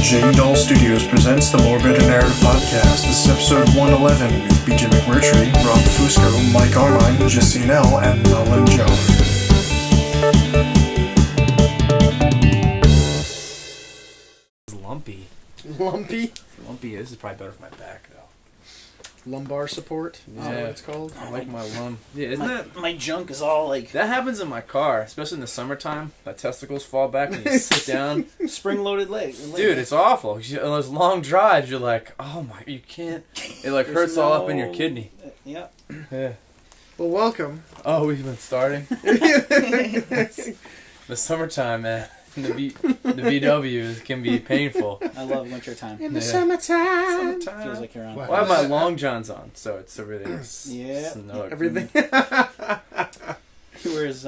Studios presents the More Better Narrative podcast. This is episode 111. BJ McMurtry, Rob Fusco, Mike Armine, Justine L, and Nolan Joe. Lumpy. Lumpy? Lumpy. This is probably better for my back, though. Lumbar support? Is that what it's called? I like my lum. Yeah, isn't that... My junk is all like... That happens in my car, especially in the summertime. My testicles fall back when you sit down. Spring-loaded leg. Dude, it's awful. On those long drives, you're like, oh my... You can't... It like hurts all up in your kidney. Yeah. Yeah. Well, welcome. Oh, we've been starting? The summertime, man. The VW can be painful. I love winter time. In the summertime. Feels like you're on. Well, I have my long johns on, so it's everything. Yeah. Everything. He wears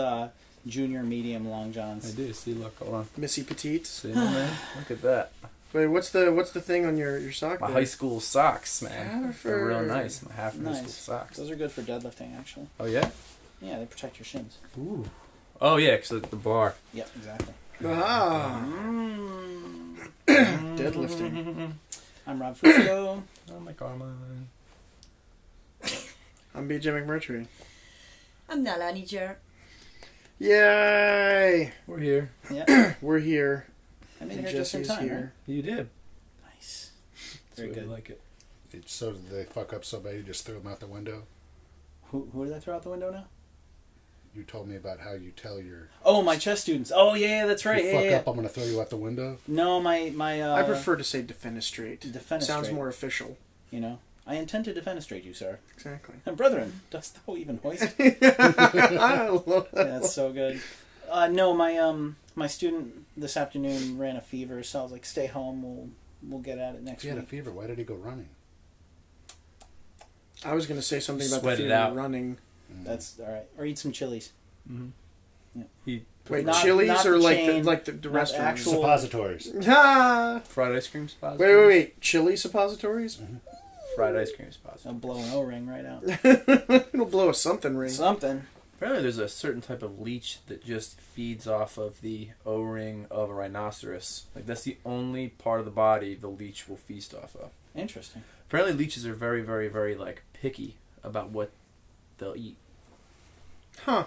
junior medium long johns. I do. See, look, hold on. Missy Petites. See, man? Look at that. Wait, what's the thing on your sock? My there? high school socks, man. Half They're real or- nice. My half high school Nice. socks. Those are good for deadlifting, actually. Oh, yeah? Yeah, they protect your shins. Ooh. Oh, yeah, because the bar. Yep, exactly. Ah. Deadlifting. I'm Rob Fusco. Oh, my Carmine. I'm BJ McMurtry. I'm Nalani Jer. Yay! We're here. Yeah, We're here. I made And it here just in Jesse's time. here. You did. Right? Nice. Very That's good. I like it. So did they fuck up somebody? Just threw them out the window? Who did I throw out the window now? You told me about how you tell your... Oh, my chess students. Oh, yeah, that's right. You Yeah, fuck yeah. up, I'm going to throw you out the window? No, my I prefer to say defenestrate. Defenestrate. Sounds more official. You know, I intend to defenestrate you, sir. Exactly. And brethren, dost thou even hoist? I love that. That's so good. No, my student this afternoon ran a fever, so I was like, "Stay home. We'll get at it next He had a week." fever. Why did he go running? I was going to say something about Sweat the it fever out. running. That's all right. Or eat some chilies. Mm-hmm. Yeah. Wait, Not- Chili's not or the like chain, the not restaurant? actual- Suppositories. Ah! Fried ice cream spots? Wait. Chili suppositories? Fried ice cream spots. I'll blow an O-ring right out. It'll blow a something ring. Something. Apparently there's a certain type of leech that just feeds off of the O-ring of a rhinoceros. Like, that's the only part of the body the leech will feast off of. Interesting. Apparently leeches are very, very, very, like, picky about what they'll eat. Huh.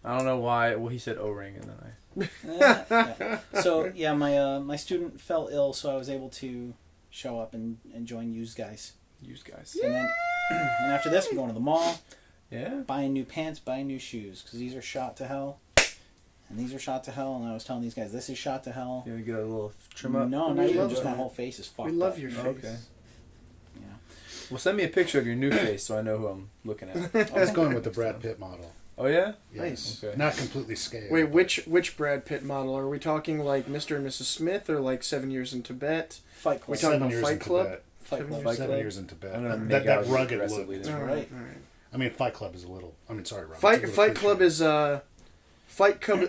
I don't know why. Well, he said O-ring, and then Yeah. So yeah, my student fell ill, so I was able to show up and join you guys. use guys. And then and after this, we're going to the mall, Yeah? buying new pants, buying new shoes, because these are shot to hell, and these are shot to hell. And I was telling these guys, this is shot to hell. You want to get a little trim up? No, We not even. love Just my that. whole face is fucked We love up. your face. Okay. Yeah. Well, send me a picture of your new face so I know who I'm looking at. I was going with the Brad Pitt model. Oh, yeah? Yeah. Nice. Okay. Not completely scaled. Wait, which Brad Pitt model? Are we talking like Mr. and Mrs. Smith or like 7 Years in Tibet? Fight Club. We talking 7 about years Fight in Club? Tibet. Fight Seven Club. years. 7 years in Tibet. I'm going to make that out rugged aggressively look. this All way. right. All right. I mean, Fight Club is a little... I mean, sorry, Rob. Fight It's a little Club cliche.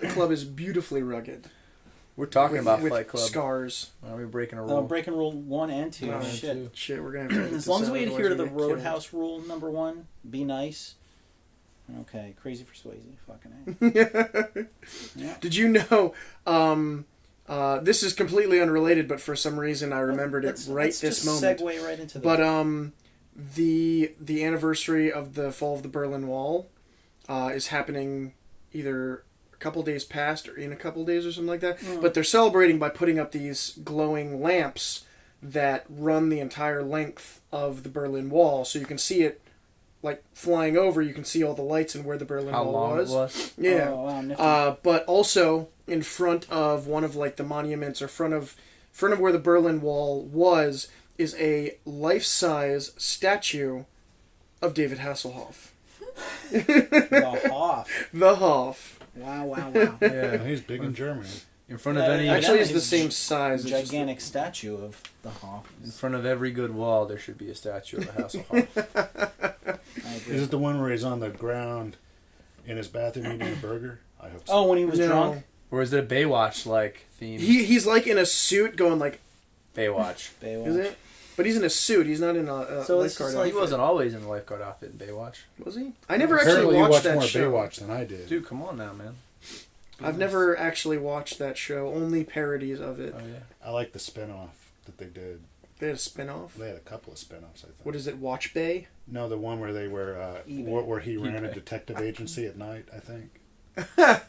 is Club is beautifully rugged. We're talking about with Fight Club. scars. Are we breaking a No, rule? breaking rule 1 and 2. Oh, Shit. Shit, we're gonna have to edit As this long as out, we otherwise adhere to the we get killed. Roadhouse rule number 1, be nice. Okay, crazy for Swayze. Fucking A. Yeah. Did you know? This is completely unrelated, but for some reason I remembered Let's it right just this moment. Segue right into But the. the anniversary of the fall of the Berlin Wall is happening either a couple days past or in a couple days or something like that. But they're celebrating by putting up these glowing lamps that run the entire length of the Berlin Wall, so you can see it like flying over. You can see all the lights and where the Berlin How Wall long was. it was? Yeah. Oh, wow, nifty. But also in front of one of like the monuments or front of where the Berlin Wall was is a life-size statue of David Hasselhoff. The Hoff. The Hoff. Wow. Yeah. He's big in Germany. In front of any... Actually, it's that the is same size. It's just Gigantic statue of the Hoff. In front of every good wall, there should be a statue of a Hasselhoff. I agree. Is it the one where he's on the ground in his bathroom eating a burger? I hope so. Oh, when he was No. drunk? Or is it a Baywatch-like theme? He's like in a suit going like, Baywatch. Baywatch. is it? But he's in a suit. He's not in a So it's lifeguard just like- He outfit. wasn't always in the lifeguard outfit in Baywatch. Was he? I never actually Apparently you watched watch that more show. Baywatch than I did. Dude, come on now, man. I've never actually watched that show. Only parodies of it. Oh yeah. I like the spinoff that they did. They had a spin-off. They had a couple of spinoffs, I think. What is it? Watch Bay? No, the one where they were where he ran a detective agency at night, I think.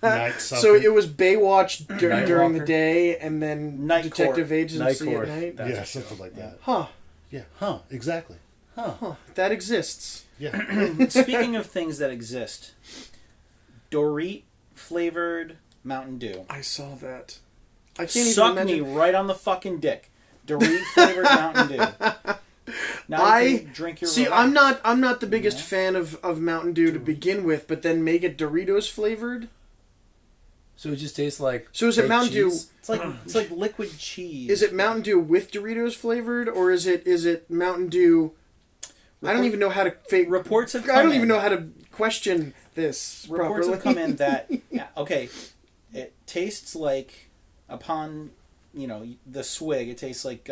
Night something. So it was Baywatch during the Nightwalker? day, and then Night Detective Court. Agency Night at Court. night. That's yeah, a show. something like that. Huh. Yeah, exactly. That exists. Yeah. Speaking of things that exist, Dorit flavored Mountain Dew. I saw that. I can't Suck even me imagine. right on the fucking dick. Dorit flavored Mountain Dew. Now you can drink your See, relax. I'm not the biggest Yeah. fan of Mountain Dew to begin with, but then make it Doritos flavored. So it just tastes like. So is it fake Mountain cheese? It's like liquid cheese. Is it Mountain Dew with Doritos flavored, or is it Mountain Dew? I don't even know how to fake. Reports have I come don't in. even know how to question this Reports properly. have come in that okay, it tastes like upon the swig, it tastes like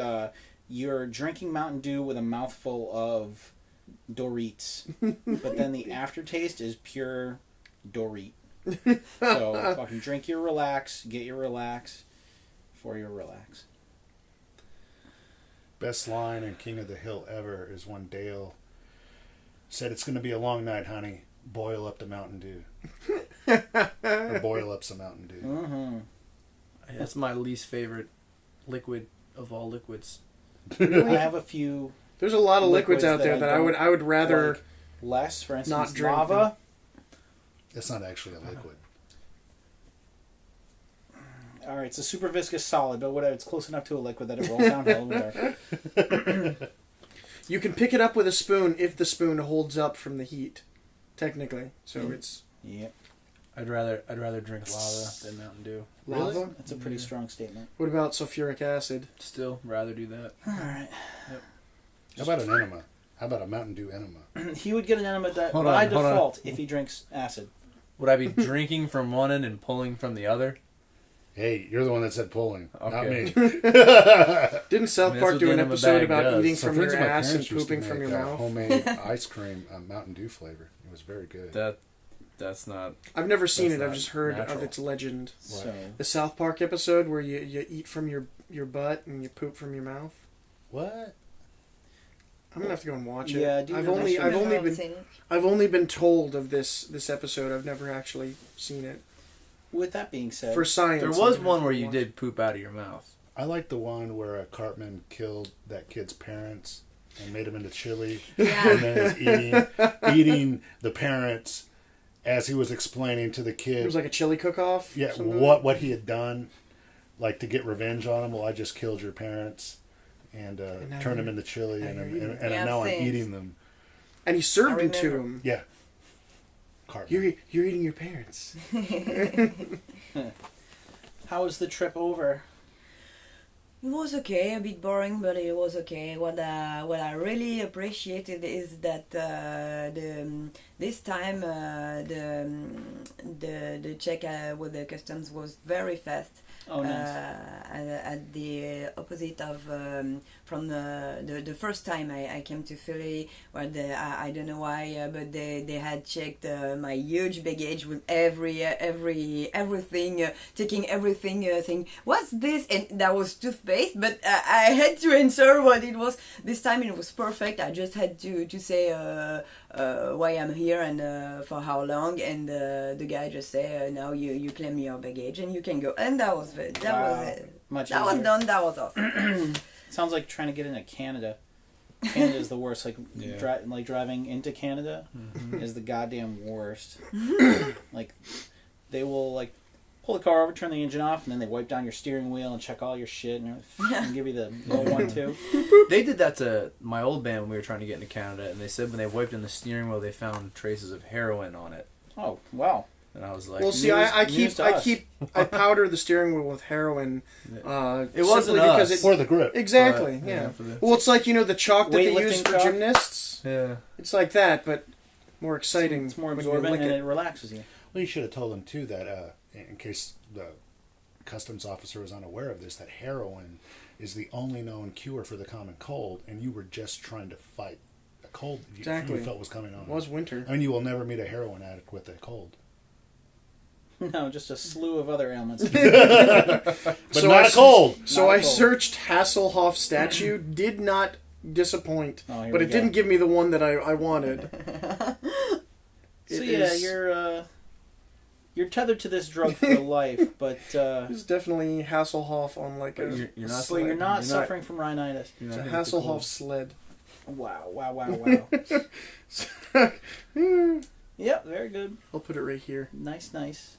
you're drinking Mountain Dew with a mouthful of Doritos, but then the aftertaste is pure Dorit. So fucking drink your relax, get your relax for your relax. Best line in King of the Hill ever is when Dale said, "It's going to be a long night, honey. Boil up the Mountain Dew." Or boil up some Mountain Dew. Mm-hmm. That's my least favorite liquid of all liquids. I have a few There's a lot of liquids out there I that I would rather. like less. For instance, not drink lava. It's not actually a liquid. All right, it's a super viscous solid, but whatever. It's close enough to a liquid that it rolls downhill. Whatever. You can pick it up with a spoon if the spoon holds up from the heat, technically. So it's Yep, I'd rather drink lava than Mountain Dew. lava. that's a pretty strong statement. What about sulfuric acid? Still, rather do that. All right, How about an enema? How about a Mountain Dew enema? he would get an enema Hold by on, hold on. default if he drinks acid. Would I be drinking from one end and pulling from the other? Hey, you're the one that said pulling, not Okay. me. Didn't South I mean, that's Park what do the an enema episode bag about does. eating Some from friends your of my ass and parents used to pooping from make, your mouth? homemade ice cream, Mountain Dew flavor. It was very good. That's not. I've never seen That's it. I've not just heard natural. of its legend. So The South Park episode where you eat from your butt and you poop from your mouth. What? I'm gonna have to go and watch it. Yeah, do I've your only research. I've only been told of this episode. I've never actually seen it. with that being said, For science, There I'm was gonna one have where to you watch did poop out of your mouth. I like the one where Cartman killed that kid's parents and made him into chili, Yeah. and then is eating the parents as he was explaining to the it. kid. It was like a chili cook-off. Yeah, something. what he had done, like to get revenge on him. Well, I just killed your parents and now turned them you're- into chili, now and you're eating and Yeah, now I'm thanks. eating them. And he served I it to remember. him. Yeah, Cartman. You're eating your parents. how was the trip over? It was okay, a bit boring, but it was okay. What I really appreciated is that this time the check with the customs was very fast. Oh, nice. At the opposite of from the first time I came to Philly, where I don't know why, but they had checked my huge baggage with everything, taking everything, saying what's this, and that was toothpaste, but I had to answer what it was. This time it was perfect. I just had to say why I'm here and for how long, and the guy just say now you claim your baggage and you can go, and that was it. That Wow. was it. Much That easier. was done. That was awesome. Sounds like trying to get into Canada. Canada is the worst. Like Yeah. driving into Canada is the goddamn worst. Like they will like pull the car over, turn the engine off, and then they wipe down your steering wheel and check all your shit and give you the 1-2. They did that to my old band when we were trying to get into Canada, and they said when they wiped in the steering wheel, they found traces of heroin on it. Oh wow. And I was like, Well, see, News- I news to us. powder the steering wheel with heroin. It wasn't simply because us. For the grip. Exactly. But, yeah. for the- Well, it's like the chalk that they use Weightlifting for chalk? gymnasts. yeah. It's like that, but more exciting. It's more when you absorbent lick and it. it relaxes you. Well, you should have told them too that in case the customs officer was unaware of this, that heroin is the only known cure for the common cold, and you were just trying to fight a cold that Exactly. you felt was coming on. It was winter. I mean, you will never meet a heroin addict with a cold. No, just a slew of other ailments. But So not I a cold. So Not I a cold. searched Hasselhoff statue, did not disappoint, Oh, here but we it go. didn't give me the one that I wanted. So It yeah, is- you're tethered to this drug for life, but It's definitely Hasselhoff on like But a. you're not. but you're not you're suffering from rhinitis. You're It's a not gonna get the Hasselhoff cold. sled. Wow, wow, wow, wow. Yep, very good. I'll put it right here. Nice, nice.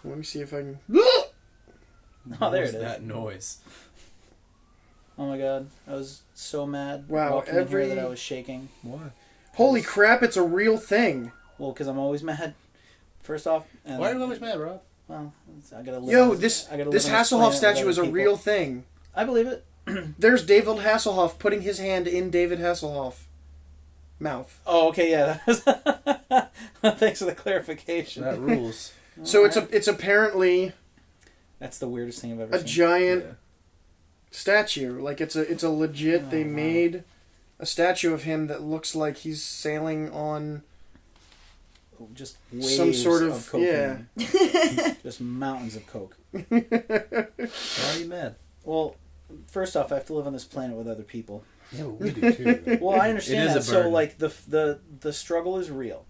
Let me see if I can. Oh, there What it was is. that noise? Oh my god, I was so mad Wow, walking in here every- that I was shaking. What? Holy crap! It's a real thing. Well, because I'm always mad. First off, and, Why are you always mad, Rob? well, I gotta live. Yo, on this I gotta this live on Hasselhoff planet with statue other is a people. real thing. I believe it. There's David Hasselhoff putting his hand in David Hasselhoff mouth. Oh, okay, yeah. That was Thanks for the clarification. That rules. So it's apparently That's the weirdest thing I've ever a seen. giant Yeah. statue. Like it's a legit. Oh, they wow. made a statue of him that looks like he's sailing on. Just waves Some sort of- cocaine. Just mountains of coke. Why are you mad? Well, first off, I have to live on this planet with other people. Yeah, well, we do too. Well, I understand It is that. a So, burden. like, the struggle is real.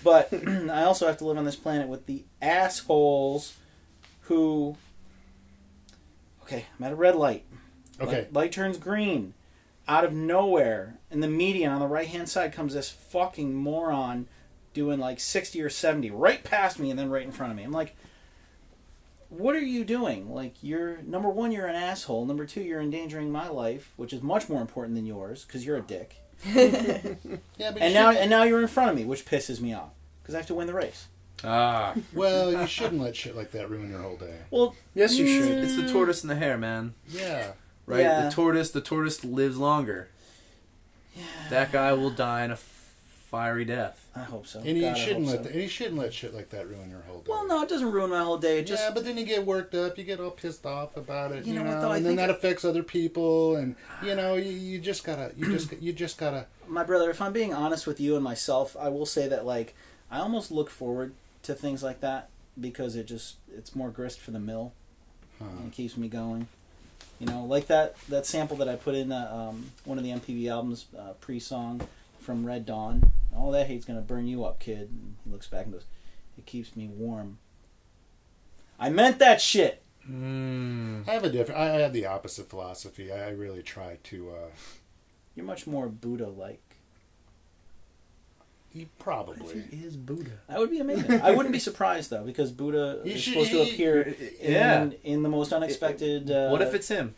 But I also have to live on this planet with the assholes who... Okay, I'm at a red light. Okay. Light turns green. Out of nowhere, in the median on the right-hand side comes this fucking moron doing like 60 or 70 right past me and then right in front of me. I'm like, what are you doing? Like, you're, number one, you're an asshole. Number two, you're endangering my life, which is much more important than yours because you're a dick. Yeah, but And now you're in front of me, which pisses me off because I have to win the race. Ah, well, you shouldn't let shit like that ruin your whole day. Well, Yes, you should. it's the tortoise and the hare, man. Yeah. Right? Yeah. The tortoise lives longer. yeah, That guy will die in a fiery death. I hope so. And you God, I shouldn't hope let so. and you shouldn't let shit like that ruin your whole day. Well, no, it doesn't ruin my whole day. It just Yeah, but then you get worked up, you get all pissed off about it, You you know know, what, though, I and then think that affects other people, and you just gotta, you just gotta. my brother, if I'm being honest with you and myself, I will say that like I almost look forward to things like that because it's more grist for the mill and it keeps me going. You know, like that sample that I put in one of the MTV albums pre-song from Red Dawn. All that hate's gonna burn you up, kid. And he looks back and goes, "It keeps me warm." I meant that shit. I have the opposite philosophy. I really try to. You're much more Buddha-like. Probably. is Buddha? That would be amazing. I wouldn't be surprised though, because Buddha You is should- supposed to appear Yeah. in the most unexpected. What if it's him?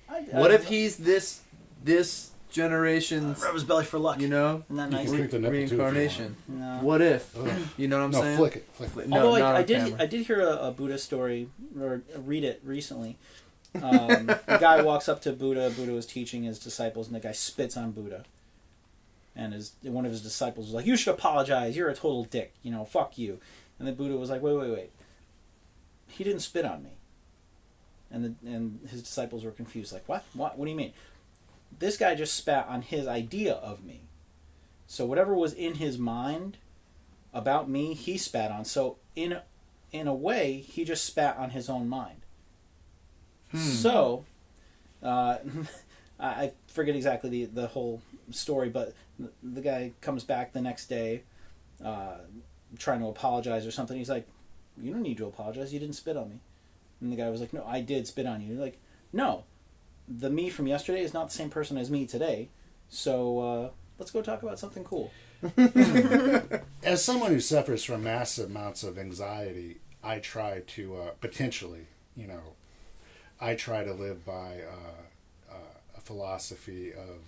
I What if he's this generation's, rub his belly for luck? you know, Isn't that You nice? can click the nipple too if you want. reincarnation? No. What if? Ugh. You know what I'm No, saying? flick it. No, Although not I on did camera. hear a Buddha story or read it recently. A guy walks up to Buddha. Buddha was teaching his disciples, and the guy spits on Buddha. And one of his disciples was like, "You should apologize. You're a total dick. You know, fuck you." And then Buddha was like, "Wait. He didn't spit on me." And his disciples were confused, like, "What? What do you mean?" This guy just spat on his idea of me. So whatever was in his mind about me, he spat on. So in a way, he just spat on his own mind. So, I forget exactly the whole story, but the guy comes back the next day trying to apologize or something. He's like, "You don't need to apologize. You didn't spit on me." And the guy was like, "No, I did spit on you." You're like, "No, the me from yesterday is not the same person as me today. So let's go talk about something cool." As someone who suffers from massive amounts of anxiety, I try to I try to live by a philosophy of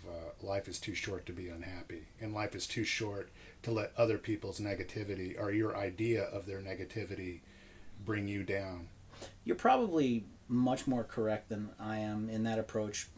life is too short to be unhappy, and life is too short to let other people's negativity or your idea of their negativity bring you down. You're probably much more correct than I am in that approach.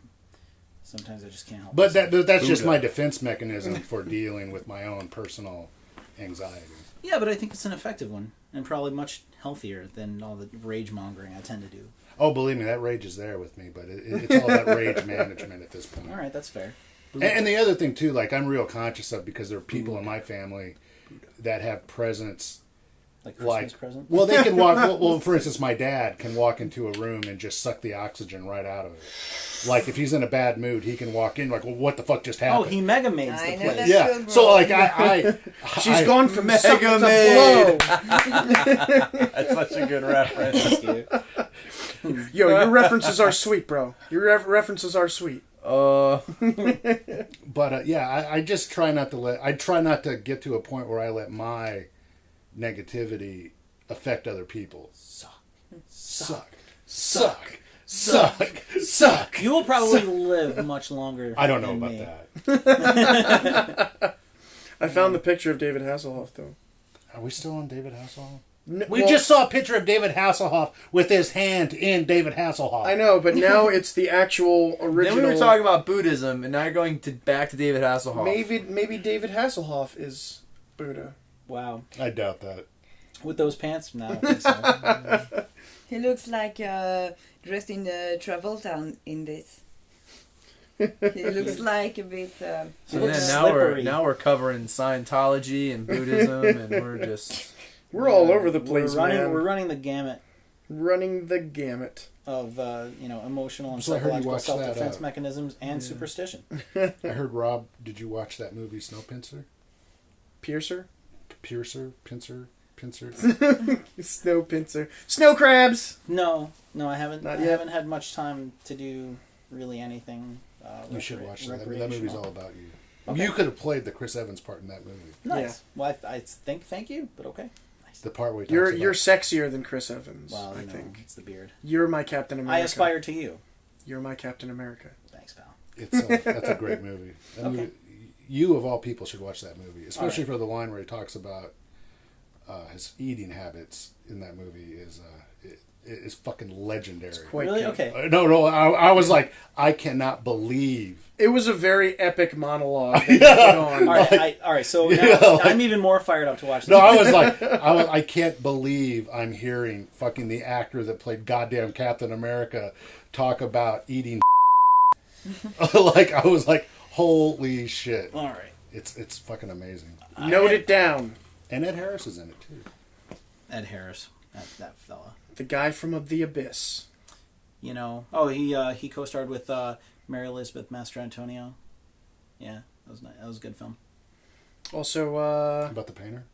Sometimes I just can't help But myself. that's just Buddha. my defense mechanism for dealing with my own personal anxiety. Yeah, but I think it's an effective one, and probably much healthier than all the rage mongering I tend to do. Oh, believe me, that rage is there with me, but it's all about rage management at this point. All right, that's fair. And the other thing, too, like I'm real conscious of, because there are people in my family that have presence Like Christmas present? Well, they can walk. Well, for instance, my dad can walk into a room and just suck the oxygen right out of it. Like if he's in a bad mood, he can walk in like, well, what the fuck just happened? Oh, he Mega Maids I the know place. that. Yeah. So So like She's gone from Mega suck to Maid. blow. That's such a good reference. Thank you. Yo, your references are sweet, bro. Your references are sweet. But yeah, I just try not to I try not to get to a point where I let my negativity affect other people. Suck. You will probably live much longer. I don't know than about me. that. I found the picture of David Hasselhoff, though. Are we still on David Hasselhoff? We We just saw a picture of David Hasselhoff with his hand in David Hasselhoff. I know, but now it's the actual original. Then we were talking about Buddhism, and now you're going back to David Hasselhoff. Maybe David Hasselhoff is Buddha. Wow. I doubt that. With those pants? No, I don't think so. He looks like dressed in travel town in this. He looks like a bit. So looks then slippery. now we're covering Scientology and Buddhism, and we're just We're all over the place, man. We're running the gamut Running the gamut. of emotional and So I heard you psychological watched that, self-defense mechanisms and superstition. I heard Rob. Did you watch that movie Snowpiercer? Piercer? Pincer. Snow pincer. Snow crabs! No, I haven't. Not I yet. haven't had much time to do really anything. You should watch that. That recreational. movie's all about you. Okay. You could have played the Chris Evans part in that movie. Nice. Well, I think thank you, but okay. Nice. The part where he You're talks you're about, sexier than Chris Evans, Well, I you know, think. it's the beard. You're my Captain America. I aspire to you. You're my Captain America. Thanks, pal. that's a great movie. That Okay. movie. You of all people should watch that movie, especially All for the line where he talks about his eating habits in that movie is fucking legendary. Quite Really? good. Okay. No, I was like, I cannot believe. It was a very epic monologue that you put on. All right. So now like- I'm even more fired up to watch this. No, I was like, I can't believe I'm hearing fucking the actor that played goddamn Captain America talk about eating. Like I was like, holy shit! All right. It's fucking amazing. Note it down. And Ed Harris is in it too. Ed Harris, that fella. The guy from The Abyss. You know. Oh, he co-starred with Mary Elizabeth Mastrantonio. Yeah, that was nice. That was a good film. Also, About the painter.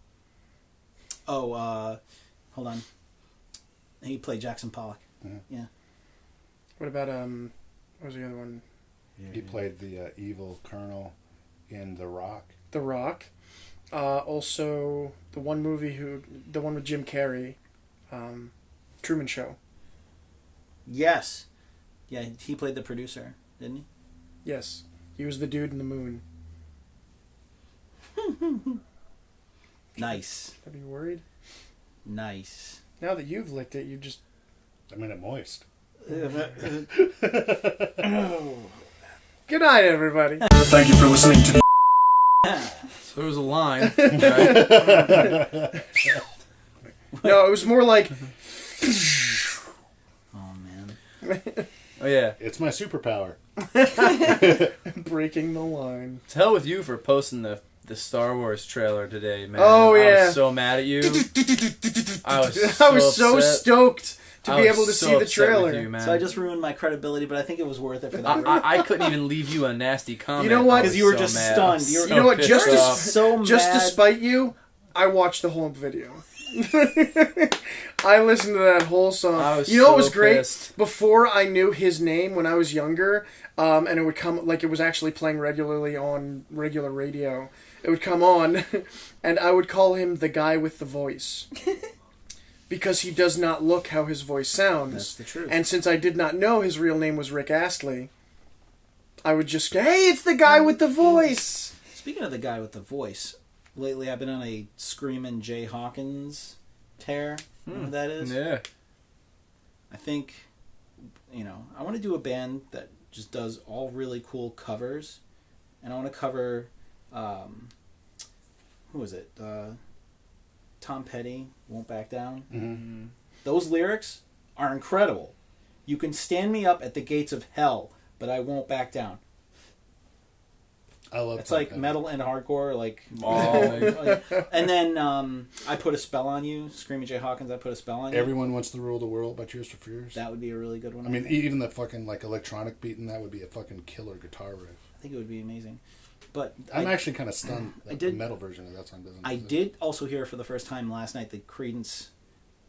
Oh, hold on. He played Jackson Pollock. Mhm. Yeah. what about, what was the other one? He played the evil colonel in The Rock. The Rock. Also, the one with Jim Carrey, Truman Show. Yes. Yeah, he played the producer, didn't he? Yes, he was the dude in the moon. Nice. Are you worried? Nice. Now that you've licked it, you just... I mean, it moist. Good night, everybody. Thank you for listening to so there was a line. Right? No, it was more like... Oh, man. Oh yeah. It's my superpower. breaking the line. To hell with you for posting the Star Wars trailer today, man. Oh, I yeah. was so mad at you. I was so upset. stoked to I be was able to so see the upset with trailer. you, man. So I just ruined my credibility, but I think it was worth it for that. I couldn't even leave you a nasty comment. You know what? I was 'Cause you were so just mad. stunned. I was You were- so You know what? pissed Just to, off. so just to mad. spite you, I watched the whole video. I listened to that whole song. I was You know what so was great? pissed. Before I knew his name when I was younger, and it would come, like it was actually playing regularly on regular radio, it would come on, and I would call him the guy with the voice. Because he does not look how his voice sounds. That's the truth. And since I did not know his real name was Rick Astley, I would just go, hey, it's the guy with the voice! Speaking of the guy with the voice, lately I've been on a Screamin' Jay Hawkins tear. You know who that is? Yeah. I think, I want to do a band that just does all really cool covers. And I want to cover, who is it? Tom Petty, Won't Back Down. Mm-hmm. Those lyrics are incredible. You can stand me up at the gates of hell, but I won't back down. I love It's Tom like Petty. metal and hardcore, like. Oh. And then I Put a Spell on You, Screaming Jay Hawkins. I Put a Spell on You. Everyone Wants to Rule the World by Tears for Fears. That would be a really good one. I mean, think. even the fucking like electronic beat in that would be a fucking killer guitar riff. I think it would be amazing. But I'm actually kind of stunned that I did- the metal version of that song doesn't I exist. did also hear for the first time last night the Creedence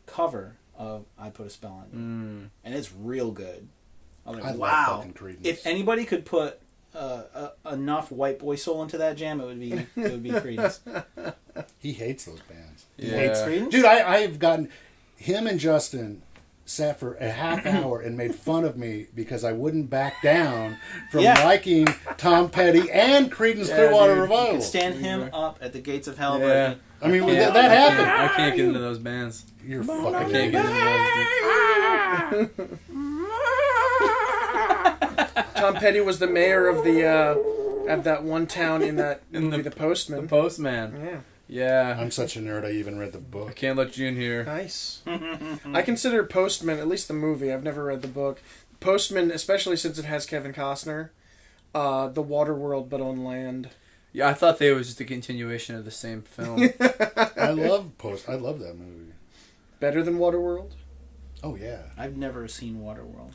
cover of I Put a Spell on You. And it's real good. I was like, I love wow. fucking Creedence. If anybody could put enough white boy soul into that jam, it would be Creedence. He hates those bands. He Yeah. hates Creedence? Dude, I've gotten him and Justin sat for a half hour and made fun of me because I wouldn't back down from Yeah. liking Tom Petty and Creedence Clearwater dude. Revival. You could stand him up at the gates of hell. Yeah. I mean, Yeah. that happened. I can't get into those bands. You're I fucking can't get into those. Tom Petty was the mayor of that one town in that movie, The Postman. The Postman. Yeah. Yeah. I'm such a nerd. I even read the I book. can't let you in here. Nice. I consider Postman, at least the movie, I've never read the book. Postman, especially since it has Kevin Costner, the Waterworld but on land. Yeah, I thought they was just a continuation of the same film. I love that movie. Better than Waterworld? Oh yeah. I've never seen Waterworld.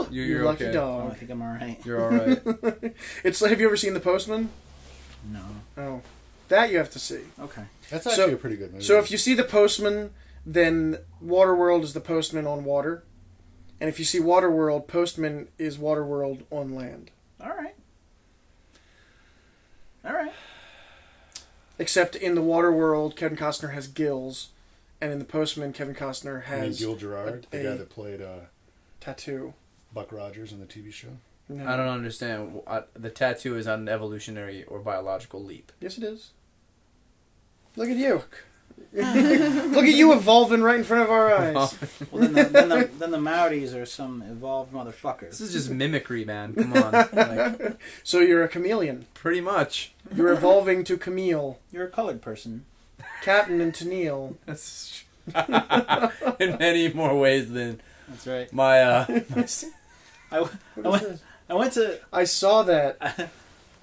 You're lucky okay. Oh, I dog. think I'm alright. You're all right. It's like, have you ever seen The Postman? No. Oh. That you have to see. Okay. That's So- actually a pretty good movie. So if you see The Postman, then Waterworld is The Postman on water. And if you see Waterworld, Postman is Waterworld on land. Alright. Alright. Except in the Waterworld, Kevin Costner has gills. And in The Postman, Kevin Costner I mean, has Gil Gerard, the a guy that played tattoo. Buck Rogers in the TV show. No. I don't understand. The tattoo is an evolutionary or biological leap. Yes, it is. Look at you. Look at you evolving right in front of our eyes. Well, then the Maoris are some evolved motherfuckers. This is just mimicry, man. Come on. Like, So you're a chameleon. pretty much. You're evolving to Camille, You're a colored person. Captain, and Tennille. That's in many more ways than That's right. my I went to I saw that.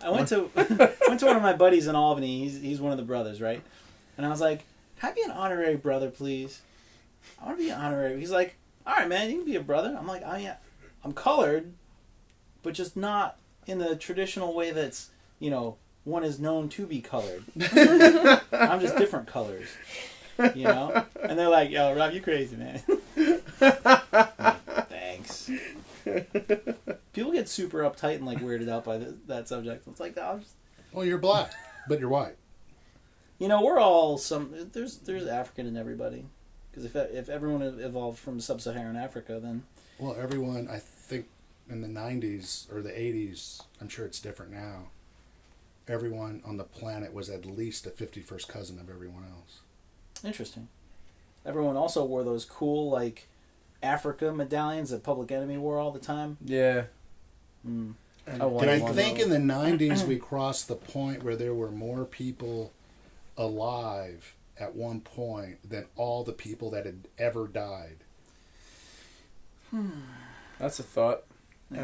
I went to one of my buddies in Albany. He's one of the brothers, right? And I was like, "Can I be an honorary brother, please? I want to be an honorary." He's like, "All right, man, you can be a brother." I'm like, "I I'm colored, but just not in the traditional way that's one is known to be colored. I'm just different colors, And they're like, "Yo, Rob, you crazy, man." Thanks. People get super uptight and weirded out by that subject. It's like, no, Well, you're black, but you're white. we're all there's African in everybody. Because if everyone evolved from sub-Saharan Africa, then Well, everyone, I think, in the 90s or the 80s, I'm sure it's different now, everyone on the planet was at least a 51st cousin of everyone else. interesting. Everyone also wore those cool Africa medallions that Public Enemy wore all the time. yeah. Mm. I And wanted I one. think in the 90s we crossed the point where there were more people alive at one point than all the people that had ever died. That's a thought. Yeah.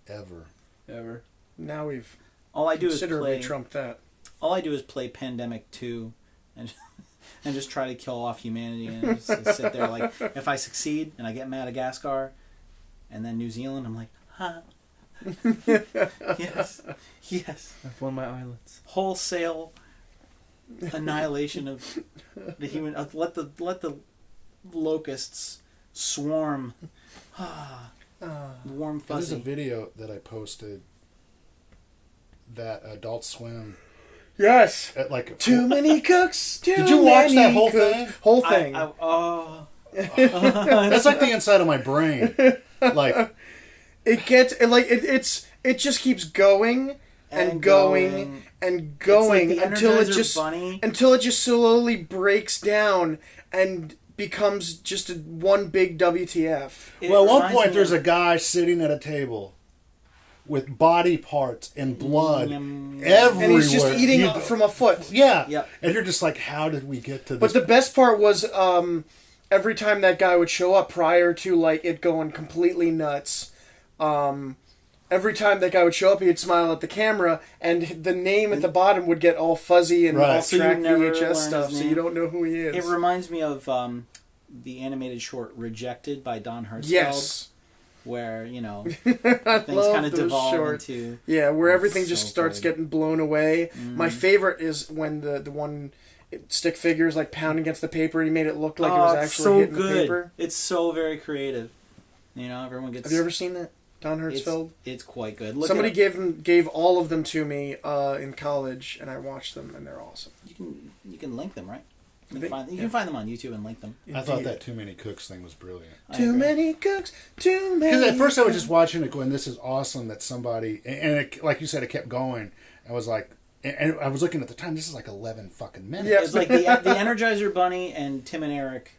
Ever. Ever. Now we've All I do is considerably play. trumped that. All I do is play Pandemic 2, and just try to kill off humanity, and just sit there if I succeed and I get Madagascar, and then New Zealand, I'm like, huh. Yes. I've won my islands. Wholesale annihilation of the human. Let the locusts swarm. Warm There's a fuzzy. video that I posted that Adult Swim Yes. at Too many cooks. Did you watch many that whole cooks. thing? Whole thing. That's like the inside of my brain. It gets it just keeps going and going and going It's like the Energizer Bunny. until it just slowly breaks down and becomes just one big WTF. Well, at one point, there's a guy sitting at a table with body parts and blood everywhere. And he's just eating from a foot. Yeah. Yep. And you're just like, how did we get to this? But the best part was every time that guy would show up prior to it going completely nuts, every time that guy would show up, he'd smile at the camera, and the name at the bottom would get all fuzzy and Right. off So you track never learn VHS his stuff, so name. you don't know who he is. It reminds me of the animated short Rejected by Don Hertzfeld. Yes. Where, you know, I things love kind of those devolve shorts. into... Yeah, where everything So just starts good. getting blown away. Mm. My favorite is when the one stick figure is like pounding against the paper. He made it look like it was it's actually so hitting good. the paper. It's so very creative. You know, everyone gets... Have you ever seen that? Don Hertzfeld? It's quite good. Look Somebody at gave all of them to me in college, and I watched them, and they're awesome. You can link them, right? You think- can find them on YouTube and link them. I thought that Too Many Cooks thing was brilliant. I Too agree. many cooks, too many. Because at first I was just watching it going, this is awesome that somebody... And it, like you said, it kept going. I was like... And I was looking at the time, this is like 11 fucking minutes. Yeah. It's like the Energizer Bunny and Tim and Eric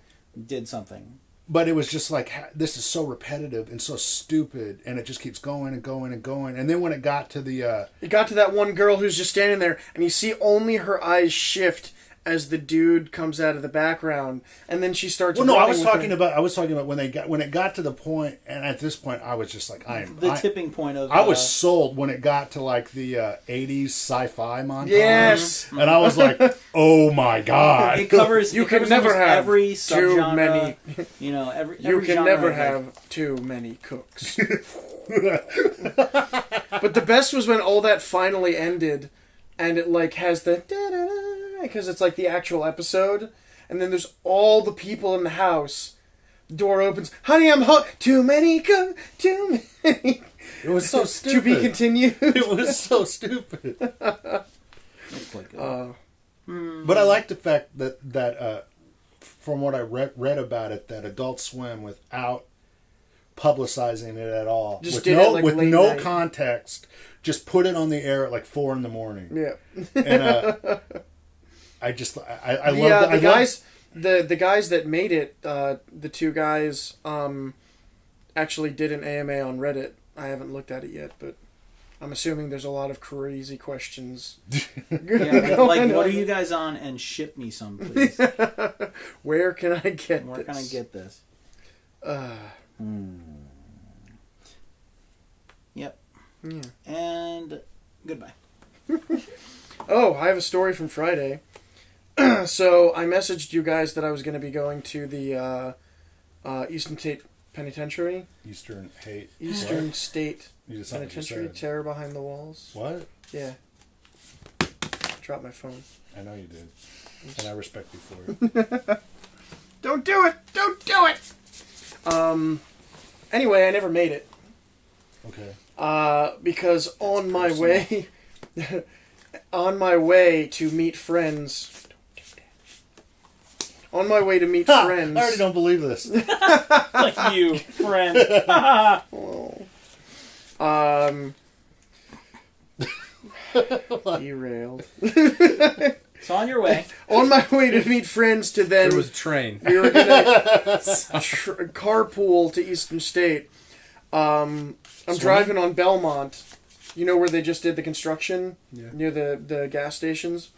did something. But it was just like, this is so repetitive and so stupid, and it just keeps going and going and going. And then when it got to the... It got to that one girl who's just standing there, and you see only her eyes shift as the dude comes out of the background, and then she starts. Well, no, I running was with talking her. about when it got to the point, and at this point, I was just like, Tipping point of... I was sold when it got to like the 80s sci-fi montage. Yes. And I was like, oh my god. It covers. You it can covers never almost have every too subgenre. many. You know, every You can genre never of, like, have too many cooks. But the best was when all that finally ended, and it like has the because it's like the actual episode, and then there's all the people in the house. The door opens. Honey, I'm hot. Too many cooks. Too many. It was so To stupid. be continued. It was so stupid. It's quite good. But I like the fact that from what I read about it, that Adult Swim, without publicizing it at all, Just with did no it, like, with late no night. context, just put it on the air at like 4 a.m. Yeah. And I just I love Yeah, that. the guys, the guys that made it, the two guys, actually did an AMA on Reddit. I haven't looked at it yet, but I'm assuming there's a lot of crazy questions. Yeah, like what are you guys on? And ship me some, please. Where can I get Where this? can I get this? Yep. Yeah. And goodbye. Oh, I have a story from Friday. So I messaged you guys that I was going to be going to the Eastern State Penitentiary. Eastern hate. Eastern State You just something you Penitentiary. said. Terror Behind the Walls. What? Yeah. Dropped my phone. I know you did, and I respect you for it. Don't do it! Don't do it! Anyway, I never made it. Okay. Because on my way... on my way to meet friends... On my way to meet friends... I already don't believe this. Like you, friend. Derailed. So on your way. On my way to meet friends to then... There was a train. We were gonna carpool to Eastern State. I'm driving on Belmont. You know where they just did the construction? Yeah. Near the gas stations?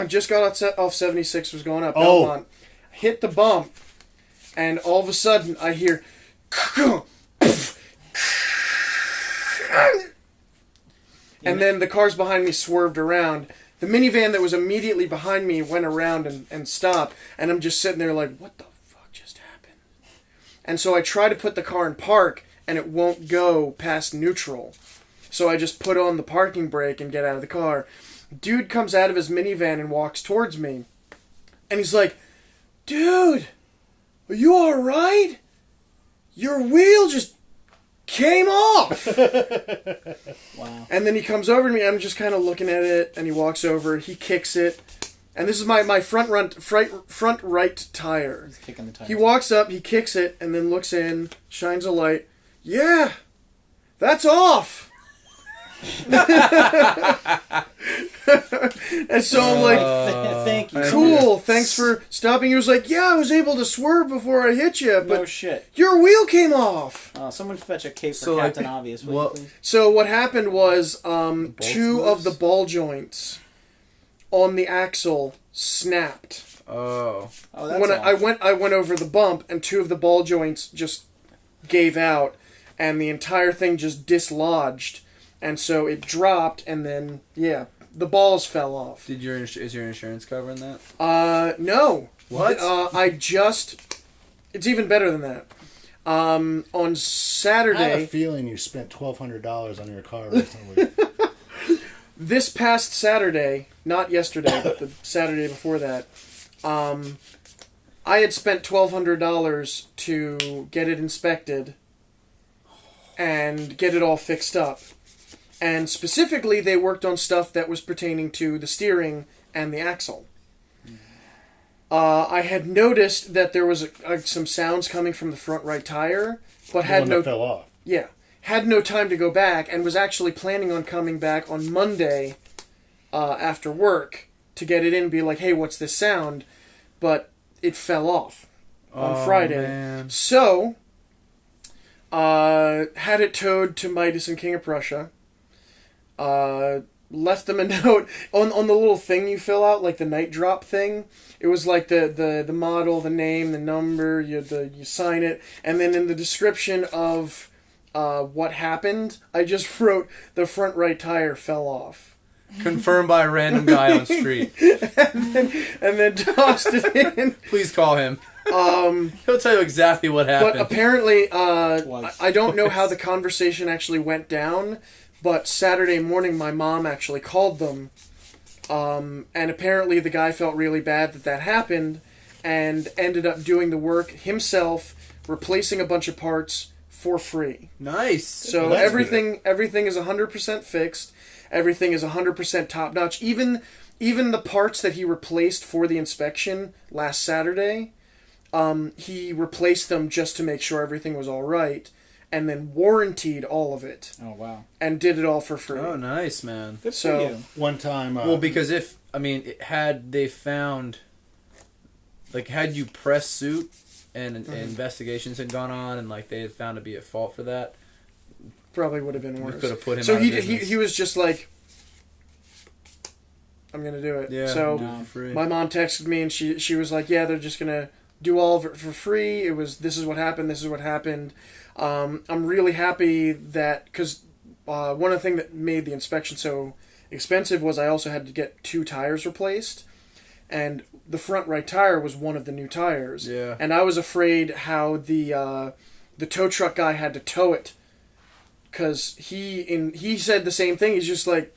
Just got off 76, was going up Oh. Belmont. Hit the bump, and all of a sudden I hear... And then the cars behind me swerved around. The minivan that was immediately behind me went around and stopped. And I'm just sitting there like, what the fuck just happened? And so I try to put the car in park, and it won't go past neutral. So I just put on the parking brake and get out of the car. Dude comes out of his minivan and walks towards me. And he's like, dude, are you alright? Your wheel just came off. Wow. And then he comes over to me, I'm just kind of looking at it, and he walks over, he kicks it, and this is my front right tire. He's kicking the tires. He walks up, he kicks it, and then looks in, shines a light. Yeah, that's off. And so I'm like, thank you. cool, thanks for stopping. He was like, yeah, I was able to swerve before I hit you, but No shit. your wheel came off. Someone fetch a cape for So, like, Captain Obvious, will what- you please? So what happened was two of loose? the ball joints on the axle snapped. Oh. Oh, that's When all. I went over the bump, and two of the ball joints just gave out, and the entire thing just dislodged, and so it dropped, and then the balls fell off. Is your insurance covering that? No. What? It's even better than that. On I have a Saturday, feeling you spent $1,200 on your car recently. this past Saturday, not yesterday, but the Saturday before that, I had spent $1,200 to get it inspected and get it all fixed up. And specifically, they worked on stuff that was pertaining to the steering and the axle. I had noticed that there was some sounds coming from the front right tire, but The one that fell off. Yeah, had no time to go back, and was actually planning on coming back on Monday after work to get it in and be like, hey, what's this sound? But it fell off on Friday. Man. So, had it towed to Midas and King of Prussia. Left them a note on the little thing you fill out, like the night drop thing. It was like the model, the name, the number, you sign it, and then in the description of what happened, I just wrote the front right tire fell off. Confirmed by a random guy on street. and then tossed it in. Please call him. He'll tell you exactly what happened. But apparently, Twice. I don't know how the conversation actually went down, but Saturday morning my mom actually called them, and apparently the guy felt really bad that happened, and ended up doing the work himself, replacing a bunch of parts for free. Nice. So Well, that's everything is 100% fixed. Everything is 100% top notch. Even the parts that he replaced for the inspection last Saturday, he replaced them just to make sure everything was all right, and then warrantied all of it. Oh, wow. And did it all for free. Oh, nice, man. Good So- for you. One time... Well, because had they found, like, had you pressed suit and investigations had gone on and, like, they had found to be at fault for that, Probably would have been worse. we could have put him So out of business. he was just like, I'm gonna do it. Yeah, So do it for free. my mom texted me and she was like, yeah, they're just gonna do all of it for free. This is what happened. I'm really happy that, because one of the things that made the inspection so expensive was I also had to get 2 tires replaced, and the front right tire was one of the new tires. Yeah. And I was afraid how the tow truck guy had to tow it, because he said the same thing. He's just like,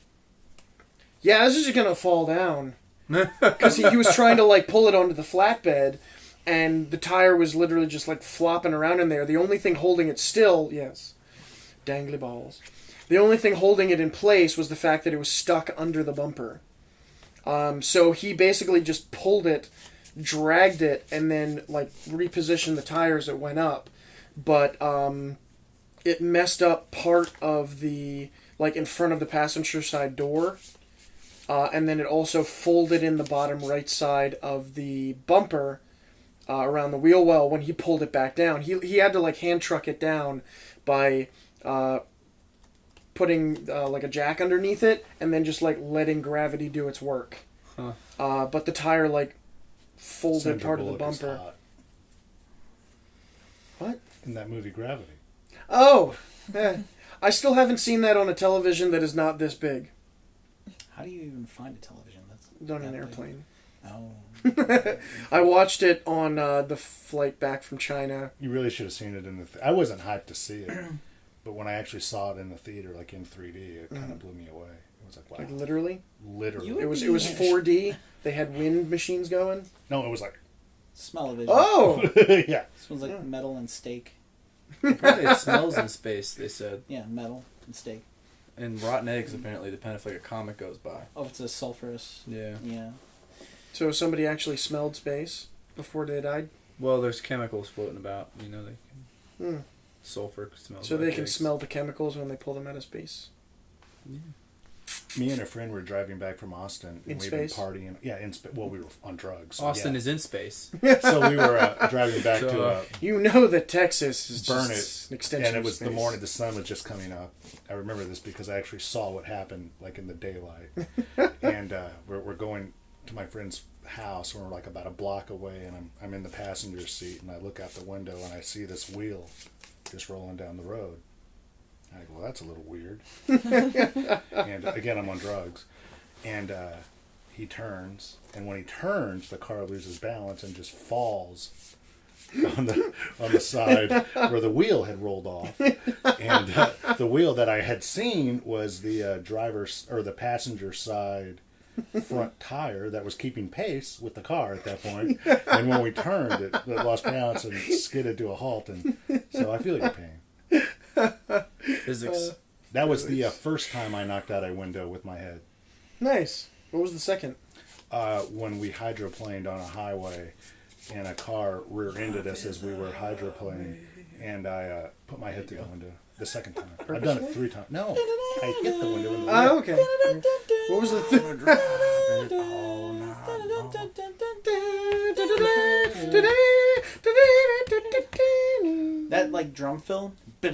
yeah, this is gonna fall down, because he was trying to like pull it onto the flatbed, and the tire was literally just like flopping around in there. The only thing holding it still, yes, dangly balls. The only thing holding it in place was the fact that it was stuck under the bumper. So he basically just pulled it, dragged it, and then like repositioned the tires that went up. But it messed up part of the, like, in front of the passenger side door. And then it also folded in the bottom right side of the bumper around the wheel well when he pulled it back down. He had to like hand truck it down by putting like a jack underneath it and then just like letting gravity do its work. Huh. But the tire like folded Sandra part of the Bullock is bumper. hot What? in that movie Gravity. Oh, I still haven't seen that on a television that is not this big. How do you even find a television that's On an that big? airplane. Oh. I watched it on the flight back from China. You really should have seen it in the... I wasn't hyped to see it, but when I actually saw it in the theater, like in 3D, it kind of blew me away. It was like, wow. Like literally. Literally. You- It was 4D. They had wind machines going. No, it was like... Smell of it. Oh! yeah. Smells like metal and steak. Apparently it smells in space, they said. Yeah, metal and steak. And rotten eggs, apparently, depend if like a comet goes by. Oh, it's a sulfurous. Yeah. Yeah. So somebody actually smelled space before they died? Well, there's chemicals floating about. You know, they can... Hmm. Sulfur smells So like they can eggs. smell the chemicals when they pull them out of space. Me and a friend were driving back from Austin. And In we've space? been partying. Yeah, in space. Well, we were on drugs. Austin yeah. is in space. So we were driving back So, to... You know that Texas is burn just it, an extension and it of was the space. morning. The sun was just coming up. I remember this because I actually saw what happened, like in the daylight. And we're going to my friend's house, and we're like about a block away, and I'm in the passenger seat, and I look out the window, and I see this wheel just rolling down the road. I go, well, that's a little weird. And again, I'm on drugs. And he turns, and when he turns, the car loses balance and just falls on the side where the wheel had rolled off. And the wheel that I had seen was the driver's or the passenger side front tire that was keeping pace with the car at that point. And when we turned, it lost balance and skidded to a halt. And so I feel your pain. Physics. That was the first time I knocked out a window with my head. Nice. What was the second? When we hydroplaned on a highway and a car rear-ended us as we were hydroplaning, and I put my head through the window the second time. I've done it 3 times. No, I hit the window in the rear. Oh, okay. What was the That like drum fill, you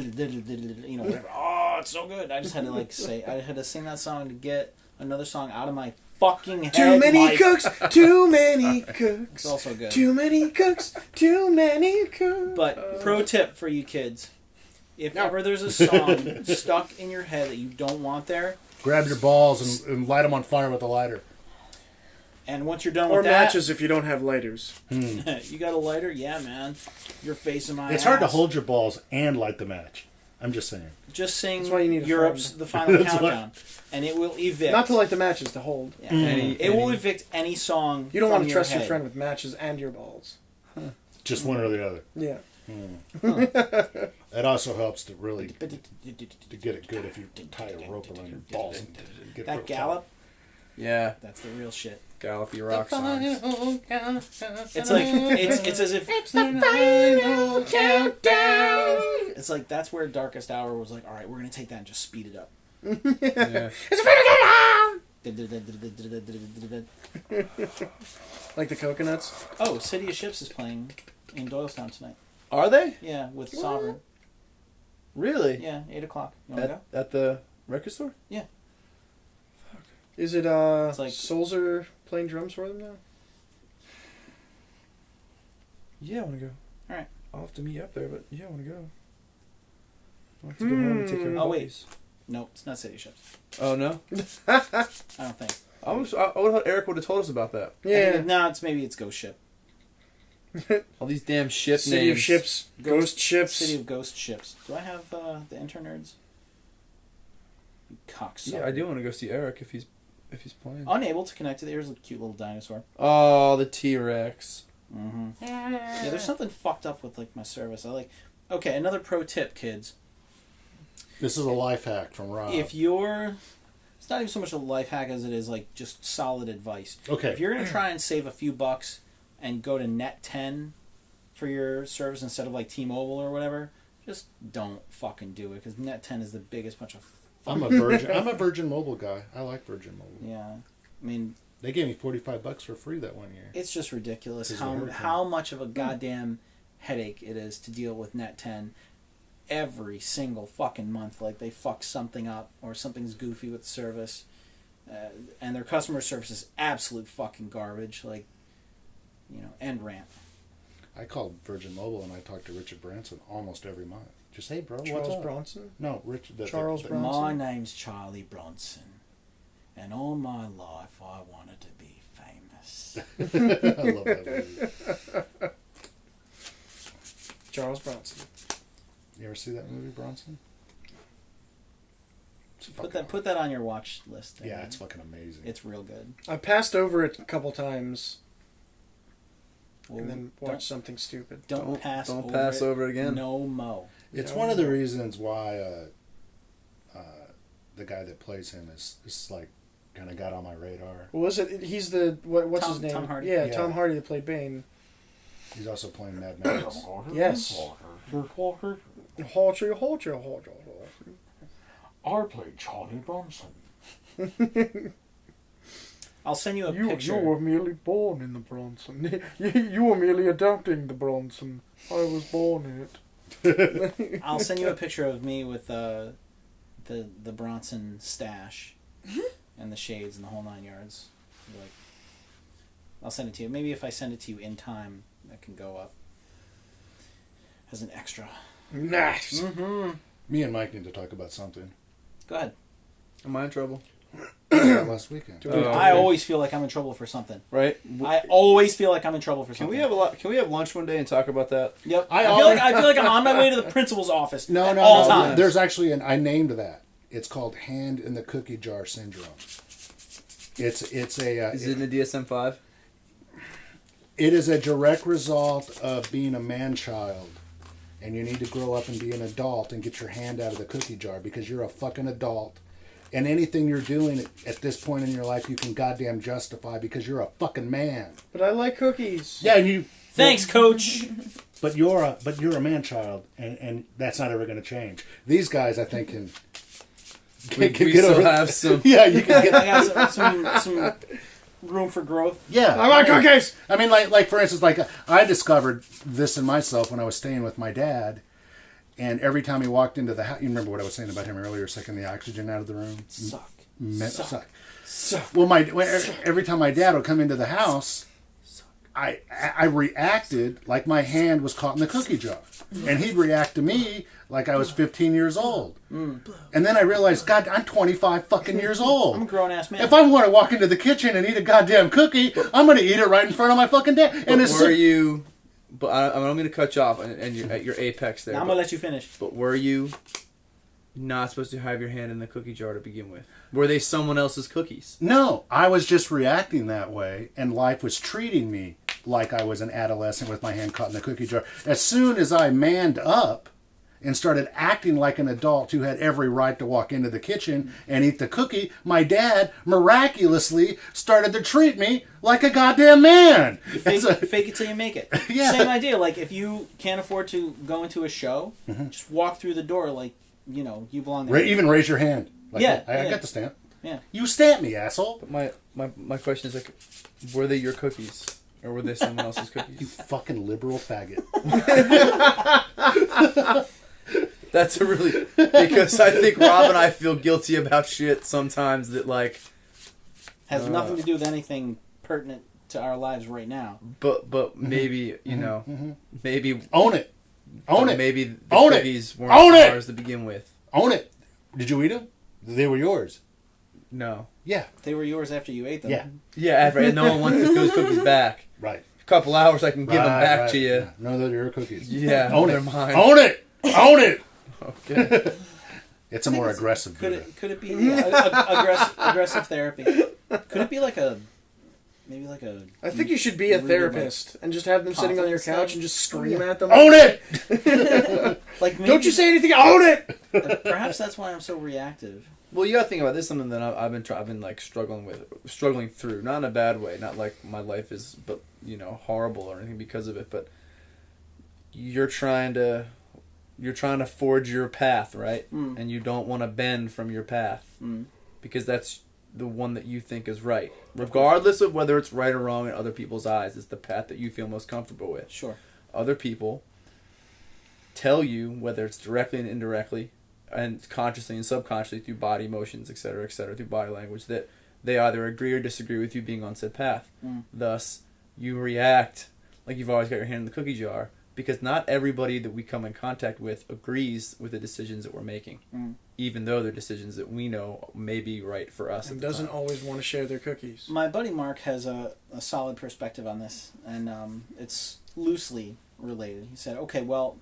know, whatever. Oh, it's so good. I just had to I had to sing that song to get another song out of my fucking head. Too many Mike. cooks, too many cooks. It's also good. Too many cooks, too many cooks. But pro tip for you kids: if ever there's a song stuck in your head that you don't want there, Grab your balls and light them on fire with a lighter. and once you're done Or with that, matches if you don't have lighters. you got a lighter? Yeah, man. Your face in my It's ass. hard to hold your balls and light the match. I'm just saying. Just sing That's why you need a Europe's friend. The Final That's Countdown, and it will evict. Not to light the matches, to hold. Yeah. It will evict any song. You don't want from to trust head. your friend with matches and your balls. Just one or the other. Yeah. It also helps to really to get it good if you tie a rope around your balls and get it That real gallop, Yeah, that's the real shit. gallopy rock songs. It's like it's as if It's the final countdown. it's like that's where Darkest Hour was like, all right, we're gonna take that and just speed it up. Yeah. It's the final countdown. Like the coconuts. Oh, City of Ships is playing in Doylestown tonight. Are they? Yeah, with Sovereign. Really? Yeah, 8:00. You wanna go? At the record store? Yeah. Is it It's like- Souls are playing drums for them now? Yeah, I want to go. All right. I'll have to meet you up there, but yeah, I want to go. I'll have to go home and take care of Oh, wait. buddies. No, it's not City of Ships. Oh, no? I don't think. I would have thought Eric would have told us about that. Yeah. No, maybe it's Ghost Ship. All these damn ship City names. of Ships, Ghost Ships. City of Ghost Ships. Do I have the intern nerds? You cocksucker. Yeah, I do want to go see Eric if he's playing. Unable to connect to the. Here's a cute little dinosaur. Oh, the T-Rex. Mm-hmm. Yeah, there's something fucked up with like my service. Okay, another pro tip, kids. This is a life hack from Rob. If you're, it's not even so much a life hack as it is like just solid advice. Okay. If you're gonna try and save a few bucks and go to Net 10 for your service instead of like T-Mobile or whatever, just don't fucking do it because Net 10 is the biggest bunch of. I'm a Virgin Mobile guy. I like Virgin Mobile. Yeah, I mean, They gave me $45 for free that 1 year. it's just ridiculous Because of the hurricane. how much of a goddamn headache it is to deal with Net 10 every single fucking month. Like they fuck something up or something's goofy with the service, and their customer service is absolute fucking garbage. Like, and rant. I called Virgin Mobile and I talked to Richard Branson almost every month. Just, hey, bro, what's Charles up? Bronson? No, Richard. Charles Bronson? My name's Charlie Bronson, and all my life I wanted to be famous. I love that movie. Charles Bronson. You ever see that movie, Bronson? It's Put fucking- that on your watch list. Yeah, it's fucking amazing. It's real good. I passed over it a couple times Well, and then watched something stupid. don't pass over it again. No mo. It's one of the reasons why the guy that plays him is like kind of got on my radar. What was it? He's the what's his name? Tom Hardy. Yeah, Yeah. Tom Hardy that played Bane. He's also playing Mad Max. Yes. Halter. I played Charlie Bronson. I'll send you a You picture. were merely born in the Bronson. You were merely adapting the Bronson. I was born in it. I'll send you a picture of me with the Bronson stash and the shades and the whole 9 yards. Like, I'll send it to you. Maybe if I send it to you in time, that can go up as an extra. Nice. Mm-hmm. Me and Mike need to talk about something. Go ahead. Am I in trouble? Last weekend. Dude, Oh, I okay. always feel like I'm in trouble for something. Right? I always feel like I'm in trouble for Can something. Can we have lunch one day and talk about that? Yep. I I feel like I'm on my way to the principal's office. No, at no, all no. times. There's actually I named that. It's called hand in the cookie jar syndrome. It's a. Is it in the DSM-5? It is a direct result of being a man-child. And you need to grow up and be an adult and get your hand out of the cookie jar because you're a fucking adult. And anything you're doing at this point in your life, you can goddamn justify because you're a fucking man. But I like cookies. Yeah, and you. Thanks, Coach. But you're a man-child, and that's not ever going to change. These guys, I think, can We get still over. have some. Yeah, you can I get. got some room for growth. Yeah, I want cookies! I mean, like for instance, like I discovered this in myself when I was staying with my dad, and every time he walked into the house, you remember what I was saying about him earlier, sucking the oxygen out of the room. Suck. Suck. Well, every time my dad would come into the house, I reacted like my hand was caught in the cookie jar, and he'd react to me like I was 15 years old. And then I realized, God, I'm 25 fucking years old. I'm a grown ass man. If I want to walk into the kitchen and eat a goddamn cookie, I'm going to eat it right in front of my fucking dad. But And it's were you... But I'm going to cut you off, and you're at your apex there. Now I'm gonna let you finish. But were you not supposed to have your hand in the cookie jar to begin with? Were they someone else's cookies? No, I was just reacting that way, and life was treating me like I was an adolescent with my hand caught in the cookie jar. As soon as I manned up and started acting like an adult who had every right to walk into the kitchen and eat the cookie, my dad miraculously started to treat me like a goddamn man. Fake it till you make it. Yeah. Same idea. Like if you can't afford to go into a show, just walk through the door like you belong there. Even raise your hand. Like, Yeah, I yeah. got the stamp. Yeah. You stamp me, asshole. But my question is, like, were they your cookies? Or were they someone else's You cookies? fucking liberal faggot. That's a really... Because I think Rob and I feel guilty about shit sometimes that, like... Has nothing to do with anything pertinent to our lives right now. But maybe, maybe... Own it. Own it. Maybe the Own it. cookies weren't Own it. ours to begin with. Own it. Did you eat them? They were yours. No. Yeah. They were yours after you ate them. Yeah. Yeah, after no one wants those cookies back. Right. A couple hours, I can give them back right. to you. Yeah. No, they're your cookies. Yeah, Own they're it. mine. Own it. Own it. Okay. It's a more aggressive. Could Buddha. it be aggressive therapy? Could it be like a maybe like a? I think you should be a Really therapist and just have them sitting on your confidence couch thing? and just scream at them. Own it. Like maybe, Don't you say anything. Own it. Perhaps that's why I'm so reactive. Well, you gotta think about this. Something that I've been like struggling through. Not in a bad way. Not like my life is, but horrible or anything because of it. But you're trying to forge your path, right? And you don't want to bend from your path because that's the one that you think is right, regardless of whether it's right or wrong in other people's eyes. It's the path that you feel most comfortable with. Sure. Other people tell you, whether it's directly and indirectly, and consciously and subconsciously through body motions, etc., through body language, that they either agree or disagree with you being on said path. Thus, you react like you've always got your hand in the cookie jar, because not everybody that we come in contact with agrees with the decisions that we're making, even though they're decisions that we know may be right for us. And at the doesn't time. always want to share their cookies. My buddy Mark has a solid perspective on this, and it's loosely related. He said, okay, well,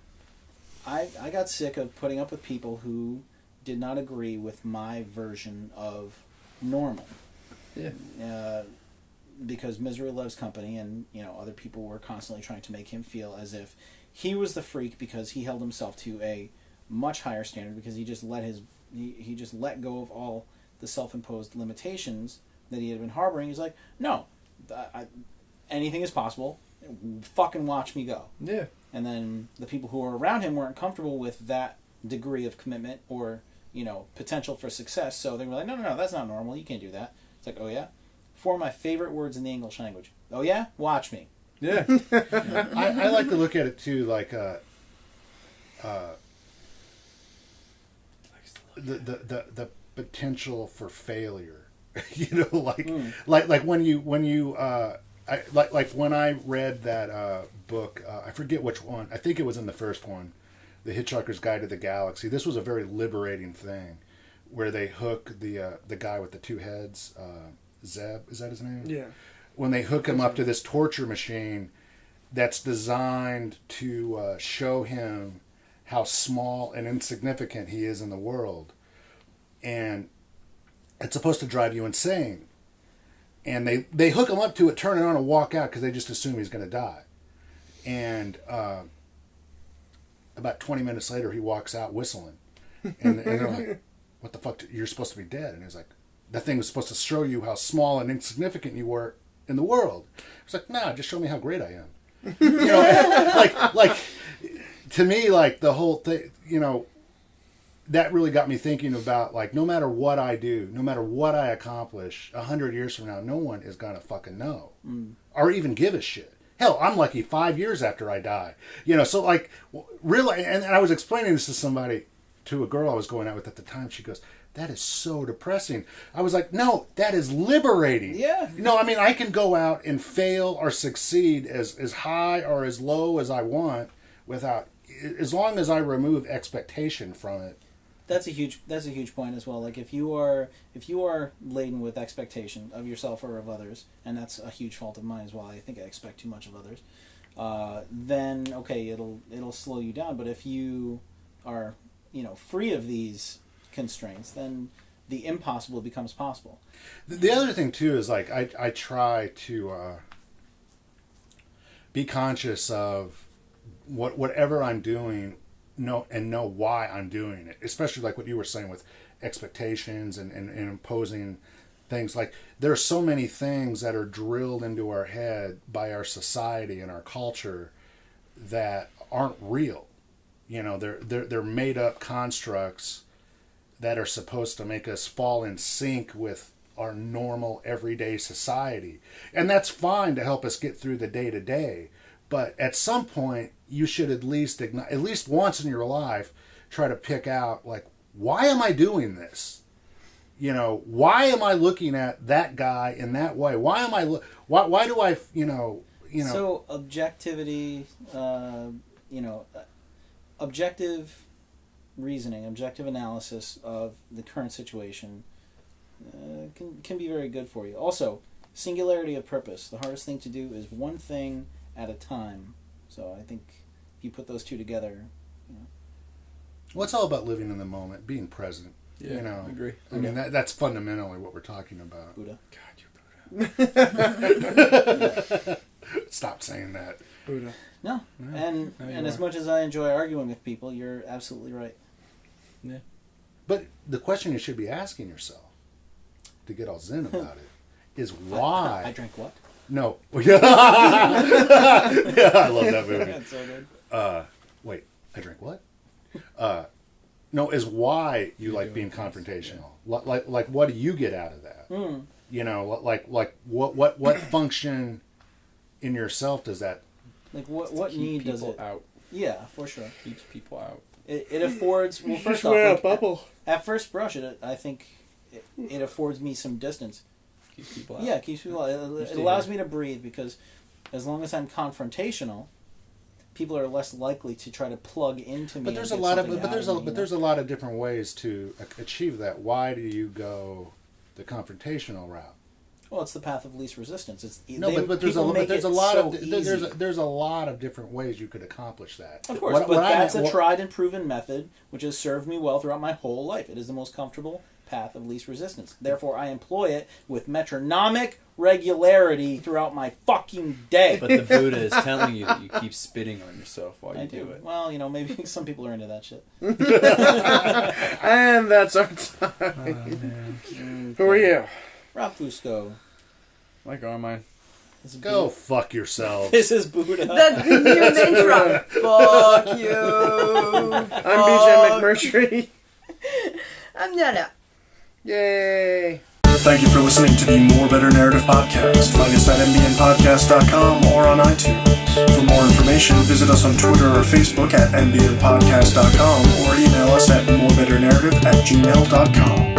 I got sick of putting up with people who did not agree with my version of normal. Yeah. Because misery loves company, and other people were constantly trying to make him feel as if he was the freak because he held himself to a much higher standard, because he just let go of all the self-imposed limitations that he had been harboring. He's like, no, anything is possible. Fucking watch me go. Yeah. And then the people who were around him weren't comfortable with that degree of commitment or potential for success, so they were like, no, that's not normal. You can't do that. It's like, oh yeah. 4 of my favorite words in the English language. Oh yeah? Watch me. Yeah. I like to look at it too, like the potential for failure. Like when you like when I read that book, I forget which one. I think it was in the first one, The Hitchhiker's Guide to the Galaxy. This was a very liberating thing, where they hook the guy with the two heads, Zeb, is that his name? Yeah. When they hook him up to this torture machine that's designed to show him how small and insignificant he is in the world. And it's supposed to drive you insane. And they hook him up to it, turn it on, and walk out because they just assume he's going to die. And about 20 minutes later, he walks out whistling. And they're like, what the fuck? You're supposed to be dead. And he's like, that thing was supposed to show you how small and insignificant you were in the world. It's like, nah, just show me how great I am. You know, like to me, like the whole thing, you know, that really got me thinking about, like, no matter what I do, no matter what I accomplish, 100 years from now, no one is gonna fucking know or even give a shit. Hell, I'm lucky 5 years after I die. You know, so like, really, and I was explaining this to somebody, to a girl I was going out with at the time. She goes, that is so depressing. I was like, no, that is liberating. Yeah. No, I mean, I can go out and fail or succeed as high or as low as I want without, as long as I remove expectation from it. That's a huge point as well. Like if you are laden with expectation of yourself or of others, and that's a huge fault of mine as well. I think I expect too much of others. Then okay, it'll slow you down. But if you are, you know, free of these constraints, then the impossible becomes possible. The other thing too is, like, I try to be conscious of whatever I'm doing, know why I'm doing it. Especially like what you were saying with expectations and imposing things. Like, there are so many things that are drilled into our head by our society and our culture that aren't real. You know, they're made up constructs that are supposed to make us fall in sync with our normal everyday society. And that's fine to help us get through the day to day. But at some point, you should at least once in your life, try to pick out, like, why am I doing this? You know, why am I looking at that guy in that way? Why do I, you know. So objectivity, objective reasoning, objective analysis of the current situation can be very good for you. Also, singularity of purpose. The hardest thing to do is one thing at a time. So I think if you put those two together, you know. Well, it's all about living in the moment, being present. Yeah, you know, I agree. I mean, that's fundamentally what we're talking about. Buddha. God, you're Buddha. Stop saying that. Buddha. No, and as much as I enjoy arguing with people, you're absolutely right. Yeah. But the question you should be asking yourself, to get all zen about it, is why. I drank what? No. Yeah, I love that movie. That's so good. Wait, I drink what? No, is why you like being confrontational. Yeah. Like, what do you get out of that? Mm. You know, like what function in yourself does that? Like what need does it? Out. Yeah, for sure. Keeps people out. It affords. Well, first Just wear off, a bubble. At first brush, I think it affords me some distance. Keeps people out. Yeah, it keeps people out. It allows me to breathe, because as long as I'm confrontational, people are less likely to try to plug into me. But there's a lot of different ways to achieve that. Why do you go the confrontational route? Well, it's the path of least resistance. There's a lot of different ways you could accomplish that. Of course, that's a tried and proven method which has served me well throughout my whole life. It is the most comfortable path of least resistance. Therefore, I employ it with metronomic regularity throughout my fucking day. But the Buddha is telling you that you keep spitting on yourself while you do it. Well, you know, maybe some people are into that shit. And that's our time. Who are you? Rob Fusco. Like Armine. Go fuck yourself. This is Buddha. That's the new intro. Fuck you. I'm BJ McMurtry. I'm Nana. Yay. Thank you for listening to the More Better Narrative podcast. Find us at mbnpodcast.com or on iTunes. For more information, visit us on Twitter or Facebook at mbnpodcast.com or email us at morebetternarrative@gmail.com.